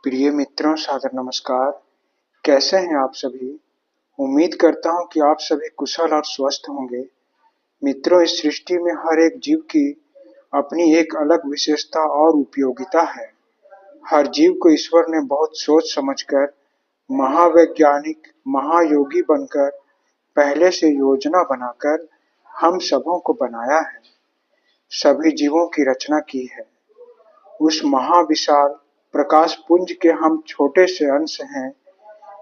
प्रिय मित्रों, सादर नमस्कार। कैसे हैं आप सभी? उम्मीद करता हूं कि आप सभी कुशल और स्वस्थ होंगे। मित्रों, इस सृष्टि में हर एक जीव की अपनी एक अलग विशेषता और उपयोगिता है। हर जीव को ईश्वर ने बहुत सोच समझकर महावैज्ञानिक, महायोगी बनकर पहले से योजना बनाकर हम सबों को बनाया है। सभी जीवों की रचना की है। उस महाविशाल प्रकाश पुंज के हम छोटे से अंश हैं।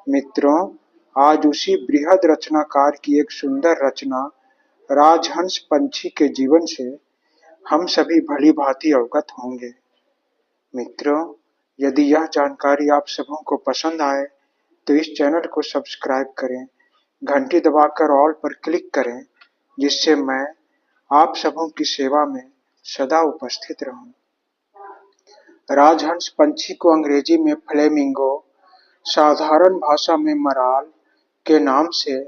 मित्रों, आज उसी बृहद रचनाकार की एक सुंदर रचना राजहंस पंछी के जीवन से हम सभी भली भांति अवगत होंगे। मित्रों, यदि यह जानकारी आप सबों को पसंद आए तो इस चैनल को सब्सक्राइब करें, घंटी दबाकर ऑल पर क्लिक करें, जिससे मैं आप सबों की सेवा में सदा उपस्थित रहूं। राजहंस पंछी को अंग्रेजी में फ्लेमिंगो, साधारण भाषा में मराल के नाम से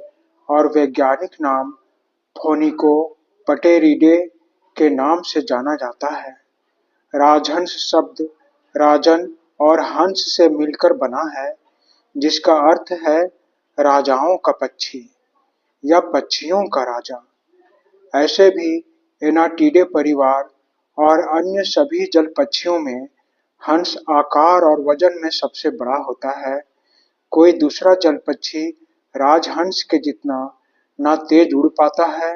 और वैज्ञानिक नाम फोनिको पटेरिडे के नाम से जाना जाता है। राजहंस शब्द राजन और हंस से मिलकर बना है, जिसका अर्थ है राजाओं का पक्षी या पक्षियों का राजा। ऐसे भी एनाटीडे परिवार और अन्य सभी जल पक्षियों में हंस आकार और वजन में सबसे बड़ा होता है। कोई दूसरा जल पक्षी राजहंस के जितना ना तेज उड़ पाता है,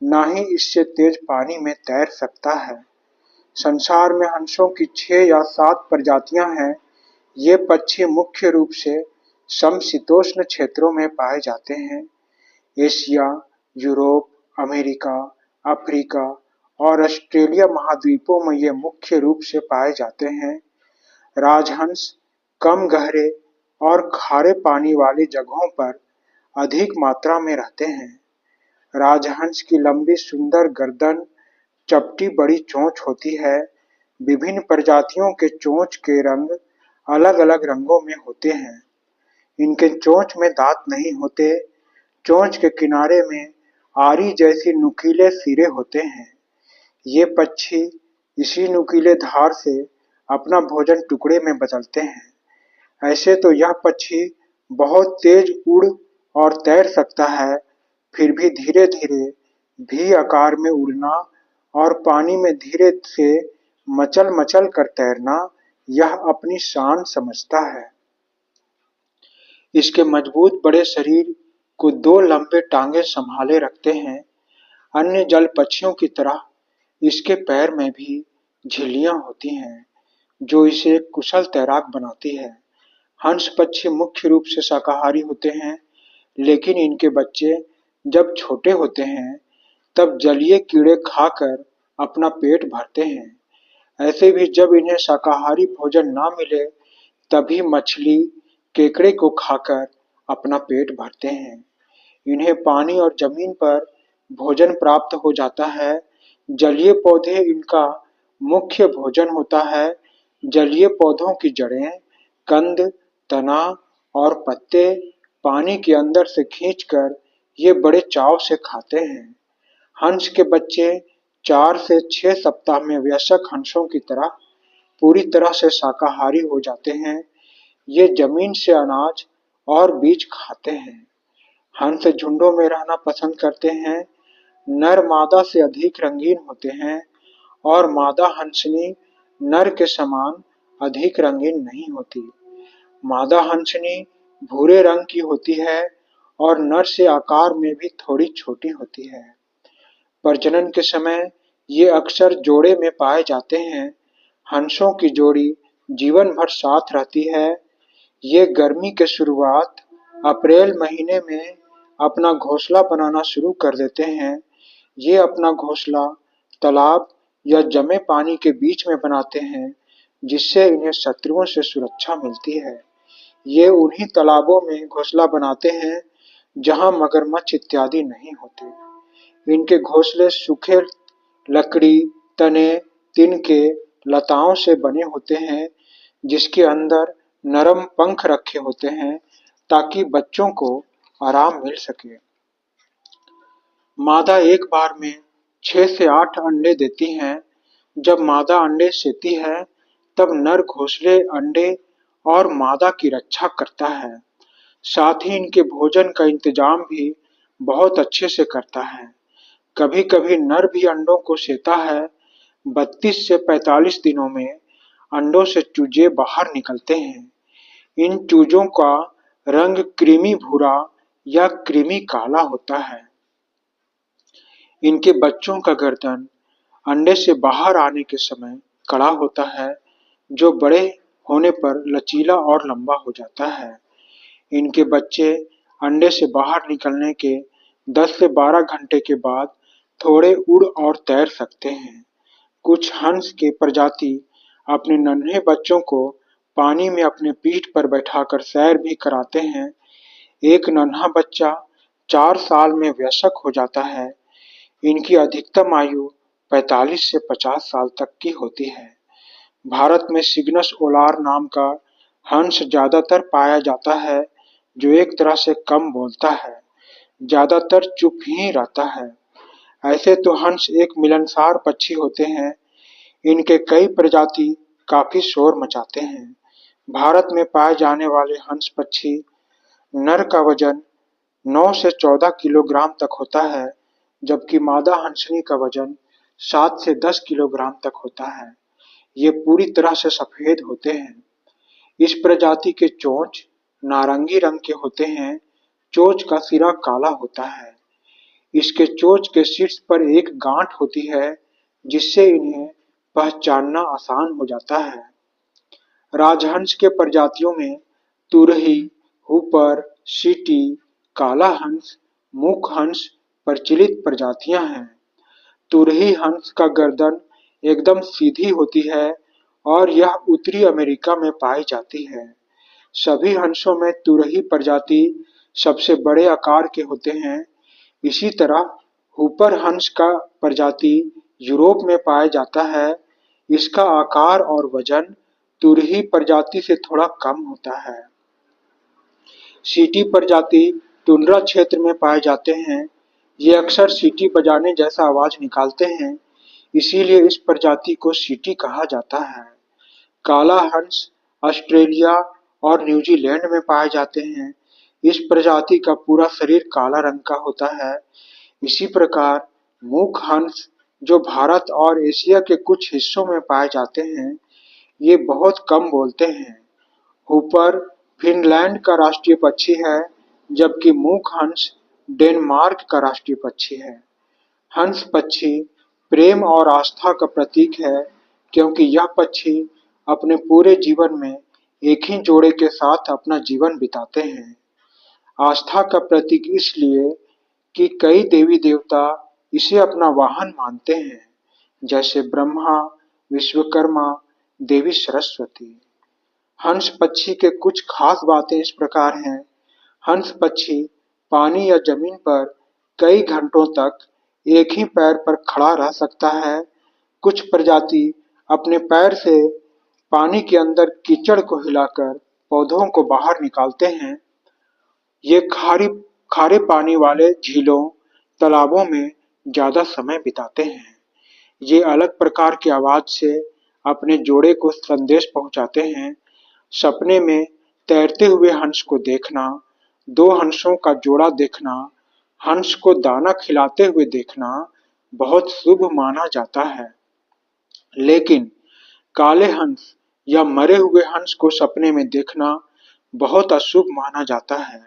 ना ही इससे तेज पानी में तैर सकता है। संसार में हंसों की 6 या 7 प्रजातियां हैं। ये पक्षी मुख्य रूप से समशीतोष्ण क्षेत्रों में पाए जाते हैं। एशिया, यूरोप, अमेरिका, अफ्रीका और ऑस्ट्रेलिया महाद्वीपों में ये मुख्य रूप से पाए जाते हैं। राजहंस कम गहरे और खारे पानी वाली जगहों पर अधिक मात्रा में रहते हैं। राजहंस की लंबी सुंदर गर्दन, चपटी बड़ी चोंच होती है। विभिन्न प्रजातियों के चोंच के रंग अलग अलग रंगों में होते हैं। इनके चोंच में दांत नहीं होते। चोंच के किनारे में आरी जैसी नुकीले सिरे होते हैं। ये पक्षी इसी नुकीले धार से अपना भोजन टुकड़े में बदलते हैं। ऐसे तो यह पक्षी बहुत तेज उड़ और तैर सकता है, फिर भी धीरे धीरे भी आकार में उड़ना और पानी में धीरे से मचल मचल कर तैरना यह अपनी शान समझता है। इसके मजबूत बड़े शरीर को 2 लंबे टांगे संभाले रखते हैं। अन्य जल पक्षियों की तरह इसके पैर में भी झिल्लियां होती हैं, जो इसे एक कुशल तैराक बनाती है। हंस पक्षी मुख्य रूप से शाकाहारी होते हैं, लेकिन इनके बच्चे जब छोटे होते हैं तब जलीय कीड़े खाकर अपना पेट भरते हैं। ऐसे भी जब इन्हें शाकाहारी भोजन ना मिले तभी मछली, केकड़े को खाकर अपना पेट भरते हैं। इन्हें पानी और जमीन पर भोजन प्राप्त हो जाता है। जलीय पौधे इनका मुख्य भोजन होता है। जलीय पौधों की जड़ें, कंद, तना और पत्ते पानी के अंदर से खींचकर ये बड़े चाव से खाते हैं। हंस के बच्चे 4 से 6 सप्ताह में वयस्क हंसों की तरह पूरी तरह से शाकाहारी हो जाते हैं। ये जमीन से अनाज और बीज खाते हैं। हंस झुंडों में रहना पसंद करते हैं। नर मादा से अधिक रंगीन होते हैं और मादा हंसनी नर के समान अधिक रंगीन नहीं होती। मादा हंसनी भूरे रंग की होती है और नर से आकार में भी थोड़ी छोटी होती है। प्रजनन के समय ये अक्सर जोड़े में पाए जाते हैं। हंसों की जोड़ी जीवन भर साथ रहती है। ये गर्मी के शुरुआत अप्रैल महीने में अपना घोंसला बनाना शुरू कर देते हैं। ये अपना घोंसला तालाब या जमे पानी के बीच में बनाते हैं, जिससे इन्हें शत्रुओं से सुरक्षा मिलती है। ये उन्हीं तालाबों में घोंसला बनाते हैं जहां मगरमच्छ इत्यादि नहीं होते। इनके घोंसले सूखे लकड़ी, तने, तिनके, लताओं से बने होते हैं, जिसके अंदर नरम पंख रखे होते हैं ताकि बच्चों को आराम मिल सके। मादा एक बार में 6 से 8 अंडे देती हैं। जब मादा अंडे सेती है तब नर घोंसले, अंडे और मादा की रक्षा करता है। साथ ही इनके भोजन का इंतजाम भी बहुत अच्छे से करता है। कभी कभी नर भी अंडों को सेता है। 32 से 45 दिनों में अंडों से चूजे बाहर निकलते हैं। इन चूजों का रंग कृमि भूरा या कृमि काला होता है। इनके बच्चों का गर्दन अंडे से बाहर आने के समय कड़ा होता है, जो बड़े होने पर लचीला और लंबा हो जाता है। इनके बच्चे अंडे से बाहर निकलने के 10 से 12 घंटे के बाद थोड़े उड़ और तैर सकते हैं। कुछ हंस के प्रजाति अपने नन्हे बच्चों को पानी में अपने पीठ पर बैठाकर सैर भी कराते हैं। एक नन्हा बच्चा 4 साल में वयस्क हो जाता है। इनकी अधिकतम आयु 45 से 50 साल तक की होती है। भारत में सिग्नस ओलार नाम का हंस ज्यादातर पाया जाता है, जो एक तरह से कम बोलता है, ज्यादातर चुप ही रहता है। ऐसे तो हंस एक मिलनसार पक्षी होते हैं। इनके कई प्रजाति काफी शोर मचाते हैं। भारत में पाए जाने वाले हंस पक्षी नर का वजन 9 से 14 किलोग्राम तक होता है, जबकि मादा हंसनी का वजन 7 से 10 किलोग्राम तक होता है। ये पूरी तरह से सफेद होते हैं। इस प्रजाति के चोंच नारंगी रंग के होते हैं। चोंच का सिरा काला होता है। इसके चोंच के शीर्ष पर एक गांठ होती है, जिससे इन्हें पहचानना आसान हो जाता है। राजहंस के प्रजातियों में तुरही, हूपर, सीटी, काला हंस, मूक हंस प्रचलित प्रजातियां हैं। तुरही हंस का गर्दन एकदम सीधी होती है और यह उत्तरी अमेरिका में पाई जाती है। सभी हंसों में तुरही प्रजाति सबसे बड़े आकार के होते हैं। इसी तरह हूपर हंस का प्रजाति यूरोप में पाया जाता है। इसका आकार और वजन तुरही प्रजाति से थोड़ा कम होता है। सीटी प्रजाति टुंड्रा क्षेत्र में पाए जाते हैं। ये अक्सर सीटी बजाने जैसा आवाज निकालते हैं, इसीलिए इस प्रजाति को सीटी कहा जाता है। काला हंस ऑस्ट्रेलिया और न्यूजीलैंड में पाए जाते हैं। इस प्रजाति का पूरा शरीर काला रंग का होता है। इसी प्रकार मूक हंस, जो भारत और एशिया के कुछ हिस्सों में पाए जाते हैं, ये बहुत कम बोलते हैं। हूपर फिनलैंड का राष्ट्रीय पक्षी है, जबकि मूक हंस डेनमार्क का राष्ट्रीय पक्षी है। हंस पक्षी प्रेम और आस्था का प्रतीक है, क्योंकि यह पक्षी अपने पूरे जीवन में एक ही जोड़े के साथ अपना जीवन बिताते हैं। आस्था का प्रतीक इसलिए कि कई देवी देवता इसे अपना वाहन मानते हैं, जैसे ब्रह्मा, विश्वकर्मा, देवी सरस्वती। हंस पक्षी के कुछ खास बातें इस प्रकार हैं। हंस पक्षी पानी या जमीन पर कई घंटों तक एक ही पैर पर खड़ा रह सकता है। कुछ प्रजाति अपने पैर से पानी के अंदर कीचड़ को हिलाकर पौधों को बाहर निकालते हैं। ये खारे पानी वाले झीलों, तालाबों में ज्यादा समय बिताते हैं। ये अलग प्रकार की आवाज से अपने जोड़े को संदेश पहुंचाते हैं। सपने में तैरते हुए हंस को देखना, दो हंसों का जोड़ा देखना, हंस को दाना खिलाते हुए देखना बहुत शुभ माना जाता है। लेकिन काले हंस या मरे हुए हंस को सपने में देखना बहुत अशुभ माना जाता है।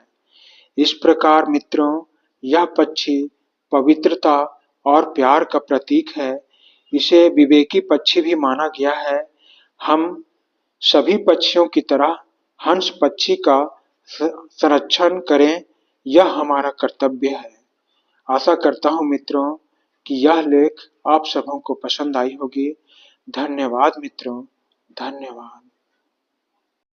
इस प्रकार मित्रों, यह पक्षी पवित्रता और प्यार का प्रतीक है। इसे विवेकी पक्षी भी माना गया है। हम सभी पक्षियों की तरह हंस पक्षी का संरक्षण करें, यह हमारा कर्तव्य है। आशा करता हूँ मित्रों कि यह लेख आप सबों को पसंद आई होगी। धन्यवाद मित्रों, धन्यवाद।